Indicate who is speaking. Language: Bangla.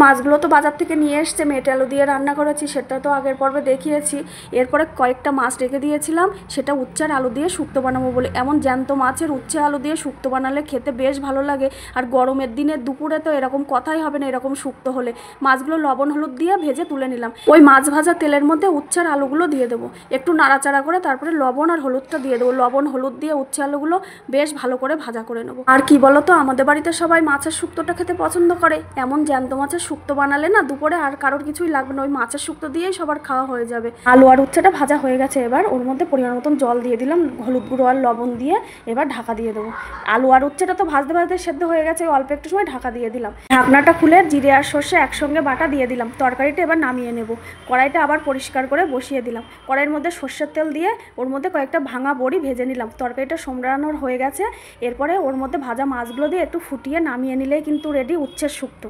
Speaker 1: মাছগুলো তো বাজার থেকে নিয়ে এসছে, মেটে আলু দিয়ে রান্না করেছি, সেটা তো আগের পর্বে দেখিয়েছি। এরপরে কয়েকটা মাছ রেখে দিয়েছিলাম, সেটা উচ্ছের আলু দিয়ে শুক্তো বানাবো বলে। এমন জ্যান্ত মাছের উচ্ছে আলু দিয়ে শুক্তো বানালে খেতে বেশ ভালো লাগে। আর গরমের দিনে দুপুরে তো এরকম কথাই হবে না এরকম শুক্তো হলে। মাছগুলো লবণ হলুদ দিয়ে ভেজে তুলে নিলাম। ওই মাছ ভাজা তেলের মধ্যে উচ্ছের আলুগুলো দিয়ে দেবো, একটু নাড়াচাড়া করে তারপরে লবণ আর হলুদটা দিয়ে দেবো। লবণ হলুদ দিয়ে উচ্ছে আলুগুলো বেশ ভালো করে ভাজা করে নেবো। আর কি বলতো, আমাদের বাড়িতে সবাই মাছের শুক্তোটা খেতে পছন্দ করে। এমন জ্যান্ত মাছের শুক্তো বানালে না দুপুরে আর কারোর কিছুই লাগবে না, ওই মাছের শুক্তো দিয়েই সবার খাওয়া হয়ে যাবে। আলু আর উচ্ছেটা ভাজা হয়ে গেছে, এবার ওর মধ্যে পরিমাণ মতন জল দিয়ে দিলাম, হলুদ গুঁড়ো আর লবণ দিয়ে এবার ঢাকা দিয়ে দেবো। আলু আর উচ্ছেটা তো ভাজতে ভাজতে সেদ্ধ হয়ে গেছে, অল্প একটু সময় ঢাকা দিয়ে দিলাম। ঢাকনাটা খুলে জিরে আর সর্ষে একসঙ্গে বাটা দিয়ে দিলাম। তরকারিটা এবার নামিয়ে নেব। কড়াইটা আবার পরিষ্কার করে বসিয়ে দিলাম। কড়াইয়ের মধ্যে সর্ষের তেল দিয়ে ওর মধ্যে কয়েকটা ভাঙা বড়ি ভেজে নিলাম। তরকারিটা সোমরানোর হয়ে গেছে, এরপরে ওর মধ্যে ভাজা মাছগুলো দিয়ে একটু ফুটিয়ে নামিয়ে নিলেই কিন্তু রেডি উচ্ছের শুক্তো।